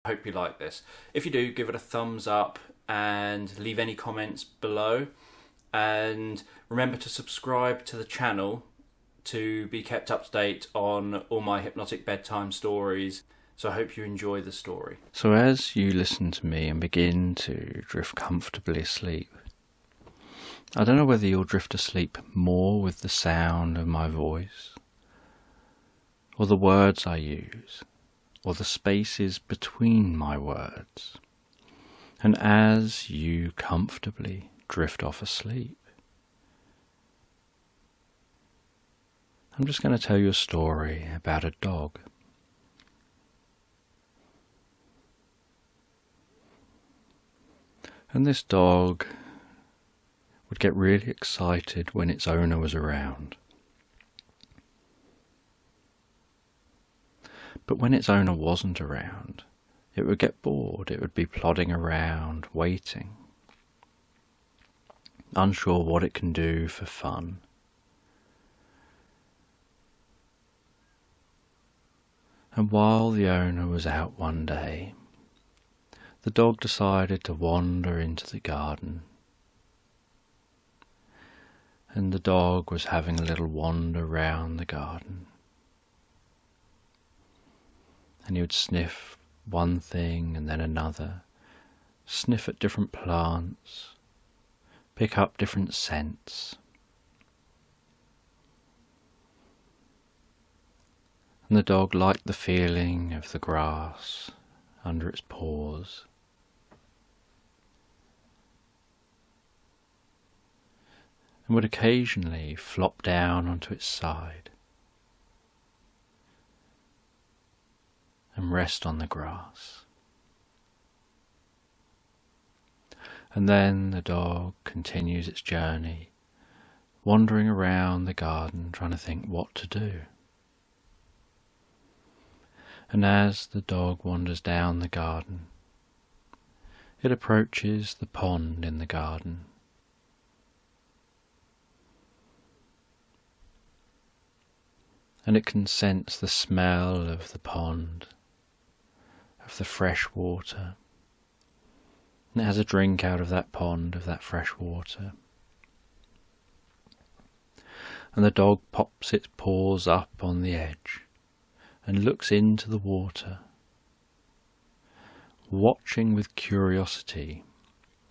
Hope you like this. If you do, give it a thumbs up and leave any comments below. And remember to subscribe to the channel to be kept up to date on all my hypnotic bedtime stories. So I hope you enjoy the story. So as you listen to me and begin to drift comfortably asleep, I don't know whether you'll drift asleep more with the sound of my voice, or the words I use, or the spaces between my words. And as you comfortably drift off asleep, I'm just going to tell you a story about a dog. And this dog would get really excited when its owner was around. But when its owner wasn't around, it would get bored. It would be plodding around, waiting, unsure what it can do for fun. And while the owner was out one day, the dog decided to wander into the garden. And the dog was having a little wander round the garden. And he would sniff one thing and then another, sniff at different plants, pick up different scents. And the dog liked the feeling of the grass under its paws. And would occasionally flop down onto its side and rest on the grass. And then the dog continues its journey, wandering around the garden trying to think what to do. And as the dog wanders down the garden, it approaches the pond in the garden. And it can sense the smell of the pond, of the fresh water. And it has a drink out of that pond, of that fresh water. And the dog pops its paws up on the edge and looks into the water, watching with curiosity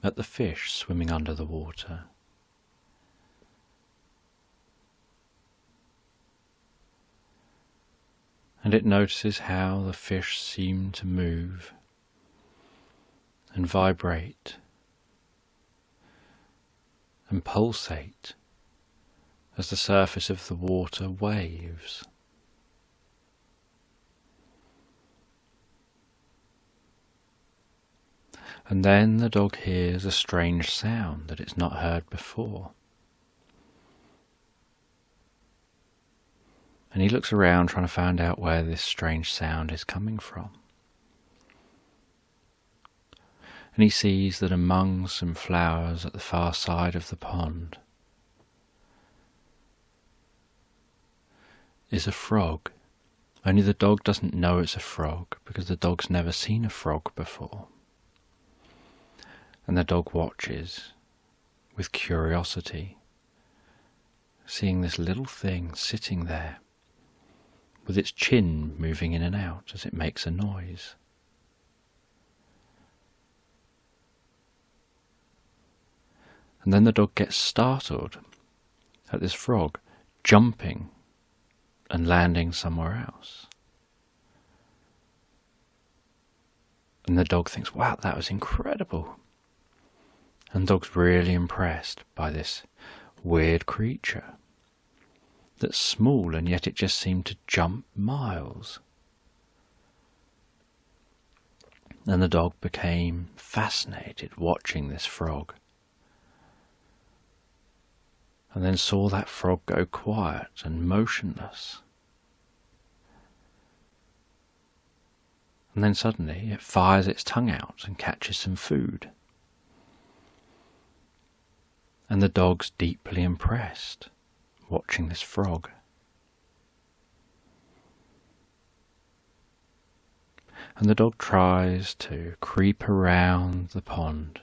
at the fish swimming under the water. And it notices how the fish seem to move and vibrate and pulsate as the surface of the water waves. And then the dog hears a strange sound that it's not heard before. And he looks around trying to find out where this strange sound is coming from. And he sees that among some flowers at the far side of the pond is a frog. Only the dog doesn't know it's a frog because the dog's never seen a frog before. And the dog watches with curiosity, seeing this little thing sitting there with its chin moving in and out as it makes a noise. And then the dog gets startled at this frog jumping and landing somewhere else. And the dog thinks, wow, that was incredible. And the dog's really impressed by this weird creature that's small and yet it just seemed to jump miles. And the dog became fascinated watching this frog. And then saw that frog go quiet and motionless. And then suddenly it fires its tongue out and catches some food. And the dog's deeply impressed watching this frog. And the dog tries to creep around the pond,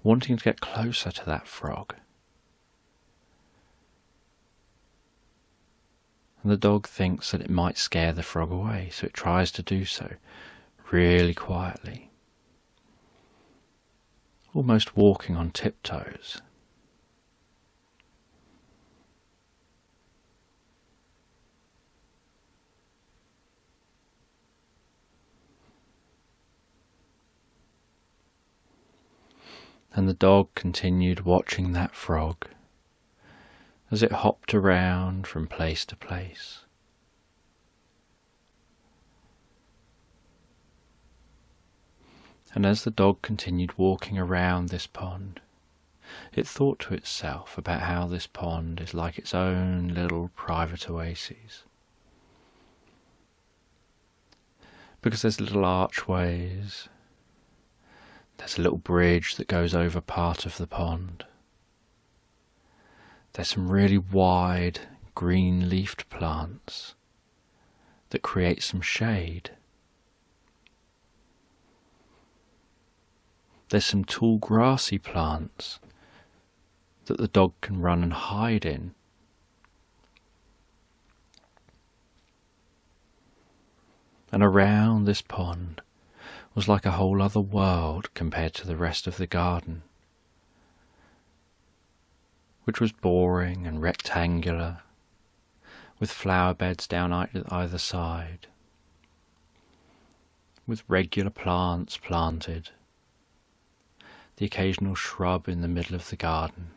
wanting to get closer to that frog. And the dog thinks that it might scare the frog away, so it tries to do so really quietly, almost walking on tiptoes. And the dog continued watching that frog as it hopped around from place to place. And as the dog continued walking around this pond, it thought to itself about how this pond is like its own little private oasis. Because there's little archways, there's a little bridge that goes over part of the pond. There's some really wide green-leafed plants that create some shade. There's some tall grassy plants that the dog can run and hide in. And around this pond was like a whole other world compared to the rest of the garden, which was boring and rectangular, with flower beds down either side, with regular plants planted, the occasional shrub in the middle of the garden,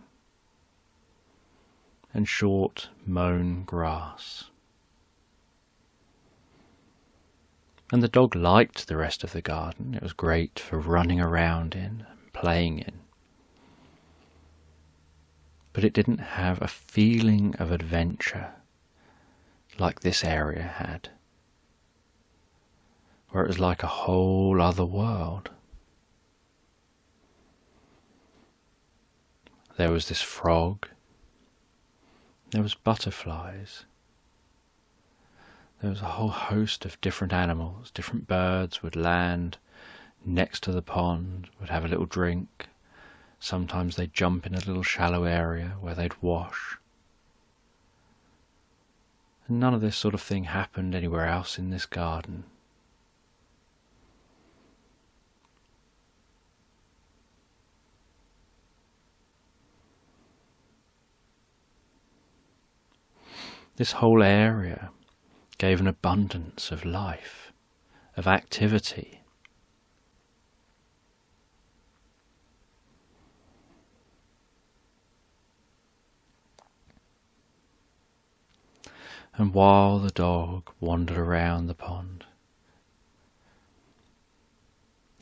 and short mown grass. And the dog liked the rest of the garden. It was great for running around in and playing in. But it didn't have a feeling of adventure like this area had, where it was like a whole other world. There was this frog, there was butterflies, there was a whole host of different animals. Different birds would land next to the pond, would have a little drink. Sometimes they'd jump in a little shallow area where they'd wash. And none of this sort of thing happened anywhere else in this garden. This whole area gave an abundance of life, of activity. And while the dog wandered around the pond,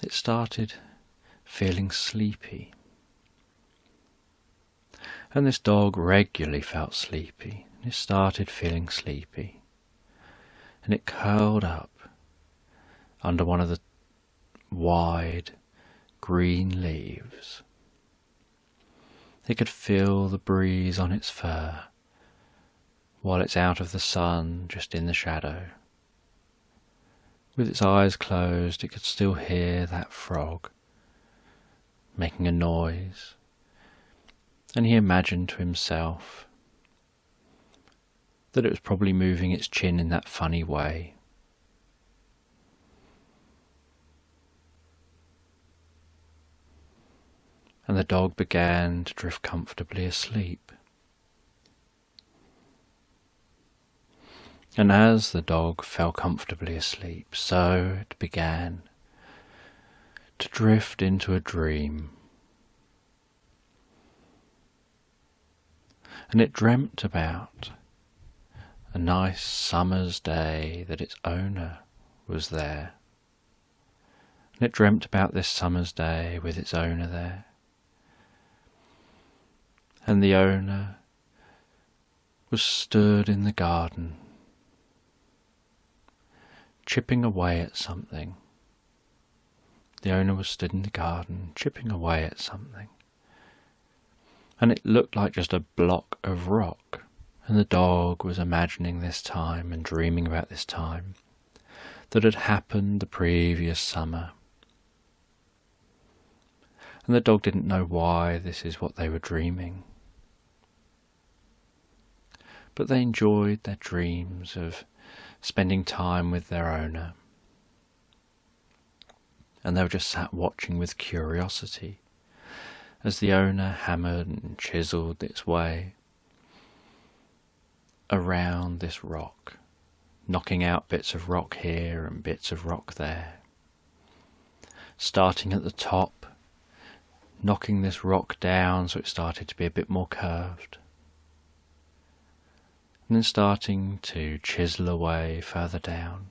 it started feeling sleepy. And this dog regularly felt sleepy. It started feeling sleepy. And it curled up under one of the wide green leaves. It could feel the breeze on its fur while it's out of the sun, just in the shadow. With its eyes closed, it could still hear that frog making a noise, and he imagined to himself that it was probably moving its chin in that funny way. And the dog began to drift comfortably asleep. And as the dog fell comfortably asleep, so it began to drift into a dream. And it dreamt about a nice summer's day that its owner was there. And it dreamt about this summer's day with its owner there. And the owner was stood in the garden, chipping away at something. The owner was stood in the garden, chipping away at something. And it looked like just a block of rock. And the dog was imagining this time and dreaming about this time that had happened the previous summer. And the dog didn't know why this is what they were dreaming. But they enjoyed their dreams of spending time with their owner. And they were just sat watching with curiosity as the owner hammered and chiselled its way around this rock, knocking out bits of rock here and bits of rock there. Starting at the top, knocking this rock down so it started to be a bit more curved. And then starting to chisel away further down.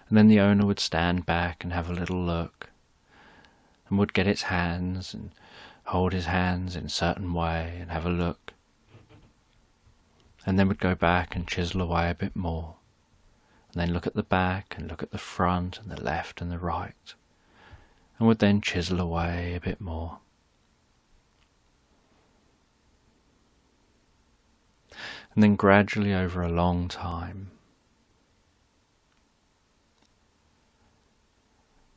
And then the owner would stand back and have a little look, and would get its hands and hold his hands in a certain way and have a look. And then would go back and chisel away a bit more. And then look at the back and look at the front and the left and the right. And would then chisel away a bit more. And then gradually over a long time,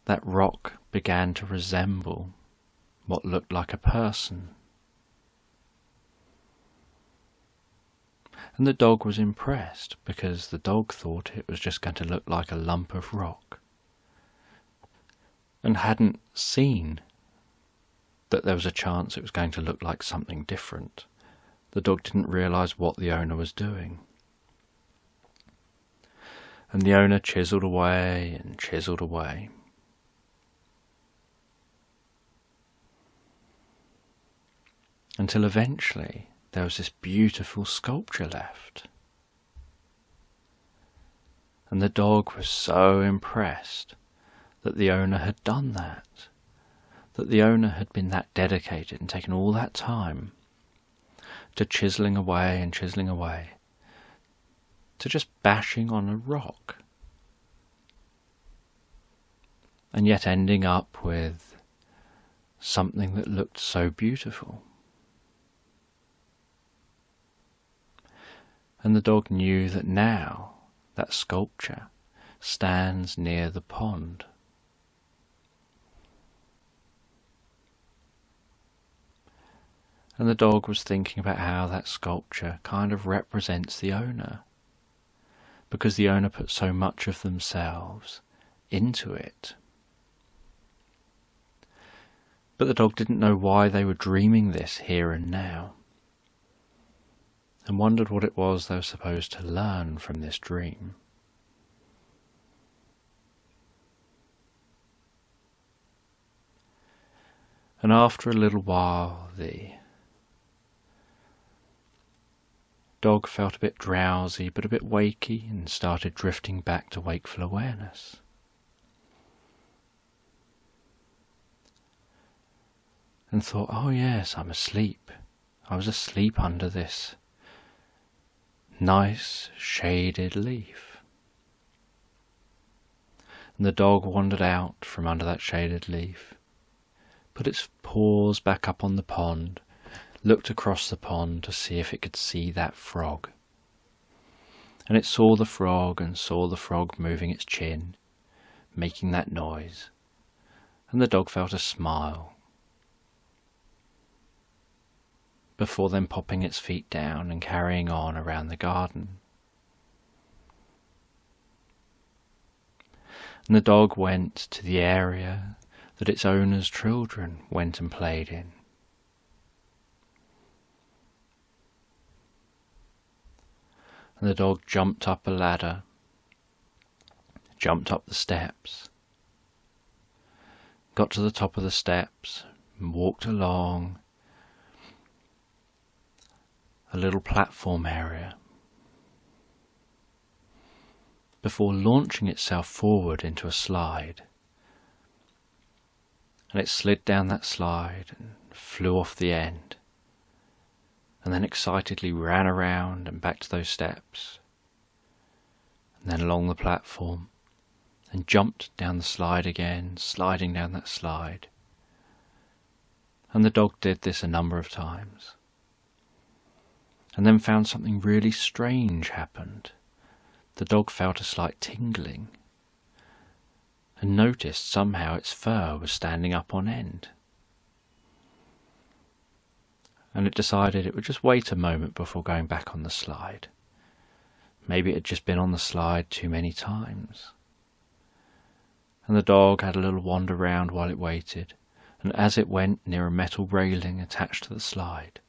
that rock began to resemble what looked like a person. And the dog was impressed because the dog thought it was just going to look like a lump of rock and hadn't seen that there was a chance it was going to look like something different. The dog didn't realise what the owner was doing. And the owner chiselled away and chiselled away. Until eventually there was this beautiful sculpture left. And the dog was so impressed that the owner had done that the owner had been that dedicated and taken all that time to chiselling away and chiselling away, to just bashing on a rock, and yet ending up with something that looked so beautiful. And the dog knew that now that sculpture stands near the pond. And the dog was thinking about how that sculpture kind of represents the owner, because the owner put so much of themselves into it. But the dog didn't know why they were dreaming this here and now, and wondered what it was they were supposed to learn from this dream. And after a little while, the dog felt a bit drowsy but a bit wakey and started drifting back to wakeful awareness. And thought, oh yes, I'm asleep. I was asleep under this nice shaded leaf. And the dog wandered out from under that shaded leaf, put its paws back up on the pond, looked across the pond to see if it could see that frog. And it saw the frog and saw the frog moving its chin, making that noise, and the dog felt a smile. Before then popping its feet down and carrying on around the garden. And the dog went to the area that its owner's children went and played in. And the dog jumped up a ladder, jumped up the steps, got to the top of the steps and walked along a little platform area before launching itself forward into a slide. And it slid down that slide and flew off the end, and then excitedly ran around and back to those steps, and then along the platform, and jumped down the slide again, sliding down that slide. And the dog did this a number of times, and then found something really strange happened. the dog felt a slight tingling and noticed somehow its fur was standing up on end. And it decided it would just wait a moment before going back on the slide. Maybe it had just been on the slide too many times. And the dog had a little wander round while it waited, and as it went near a metal railing attached to the slide,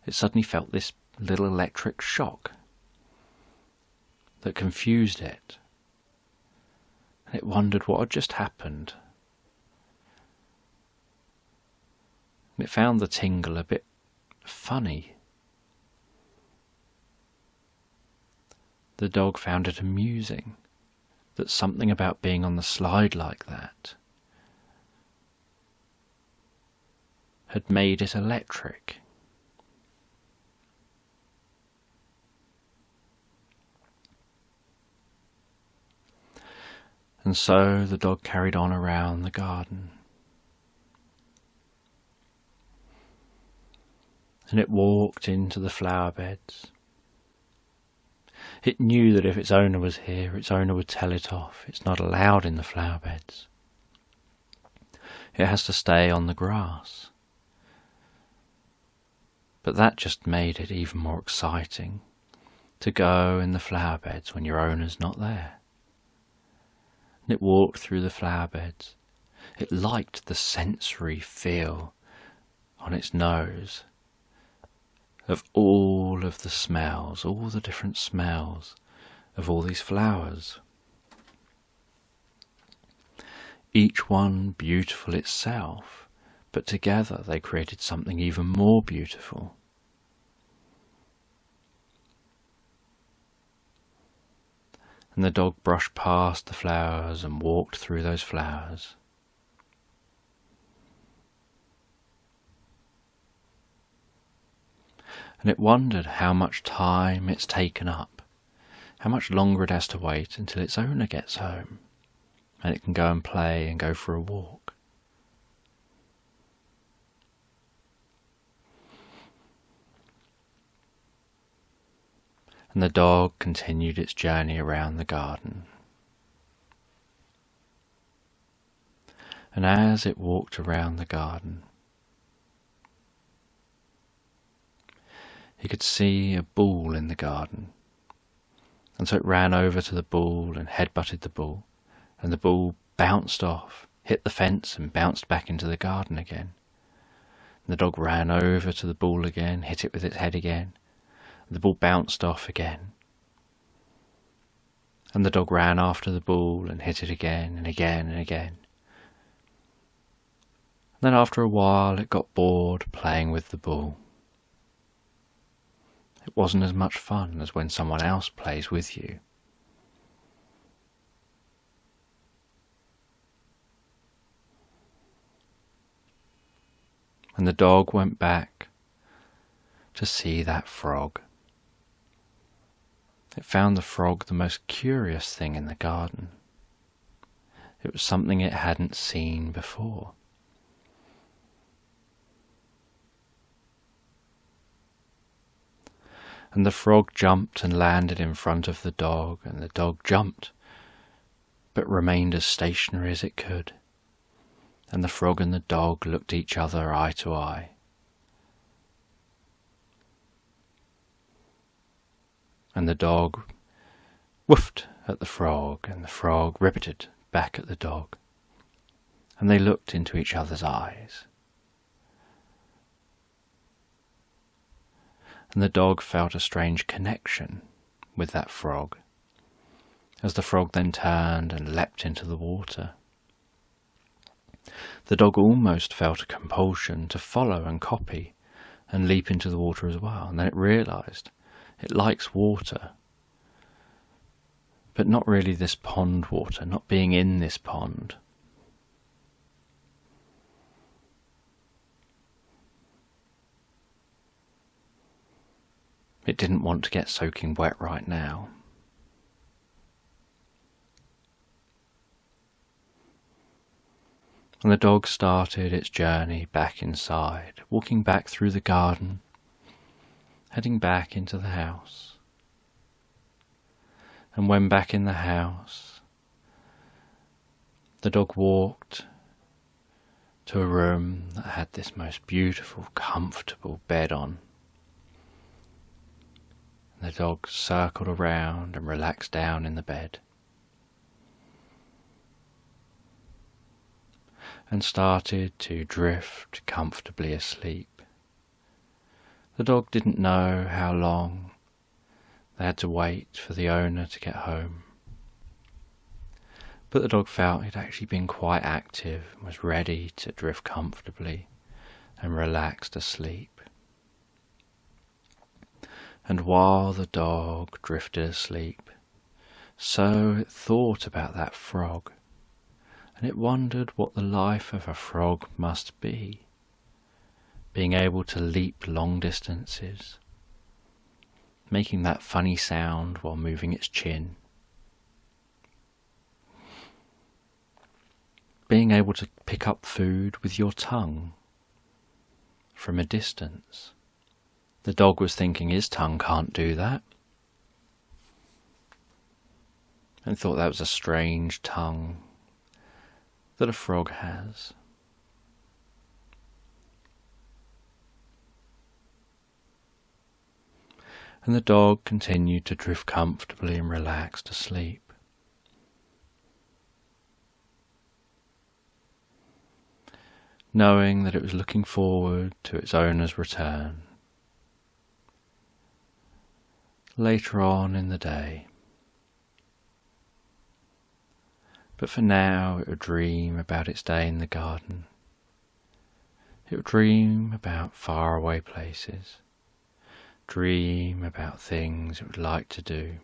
it suddenly felt this little electric shock that confused it. And it wondered what had just happened. And it found the tingle a bit funny. The dog found it amusing that something about being on the slide like that had made it electric. And so the dog carried on around the garden. And it walked into the flower beds. It knew that if its owner was here, its owner would tell it off. It's not allowed in the flower beds. It has to stay on the grass. But that just made it even more exciting to go in the flower beds when your owner's not there. And it walked through the flower beds. It liked the sensory feel on its nose of all of the smells, all the different smells of all these flowers. Each one beautiful itself, but together they created something even more beautiful. And the dog brushed past the flowers and walked through those flowers. And it wondered how much time it's taken up, how much longer it has to wait until its owner gets home, and it can go and play and go for a walk. And the dog continued its journey around the garden. And as it walked around the garden, he could see a bull in the garden. And so it ran over to the bull and headbutted the bull, and the bull bounced off, hit the fence and bounced back into the garden again. And the dog ran over to the bull again, hit it with its head again. The bull bounced off again. And the dog ran after the bull and hit it again and again and again. And then after a while it got bored playing with the bull. It wasn't as much fun as when someone else plays with you. And the dog went back to see that frog. It found the frog the most curious thing in the garden. It was something it hadn't seen before. And the frog jumped and landed in front of the dog, and the dog jumped, but remained as stationary as it could. And the frog and the dog looked each other eye to eye. And the dog woofed at the frog, and the frog rippeted back at the dog. And they looked into each other's eyes. And the dog felt a strange connection with that frog, as the frog then turned and leapt into the water. The dog almost felt a compulsion to follow and copy and leap into the water as well, and then it realised it likes water, but not really this pond water, not being in this pond. It didn't want to get soaking wet right now. And the dog started its journey back inside, walking back through the garden, heading back into the house. And when back in the house, the dog walked to a room that had this most beautiful, comfortable bed on. And the dog circled around and relaxed down in the bed. And started to drift comfortably asleep. The dog didn't know how long they had to wait for the owner to get home. But the dog felt he'd actually been quite active and was ready to drift comfortably and relaxed asleep. And while the dog drifted asleep, so it thought about that frog, and it wondered what the life of a frog must be, being able to leap long distances, making that funny sound while moving its chin, being able to pick up food with your tongue from a distance. The dog was thinking his tongue can't do that, and thought that was a strange tongue that a frog has. And the dog continued to drift comfortably and relaxed asleep. Knowing that it was looking forward to its owner's return later on in the day. But for now it would dream about its day in the garden. It would dream about faraway places, dream about things it would like to do.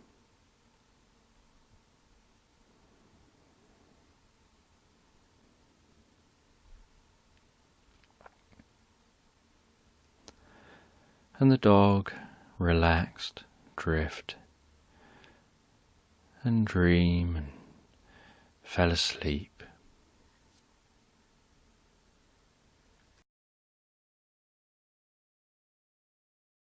And the dog relaxed, drift, and dream and fell asleep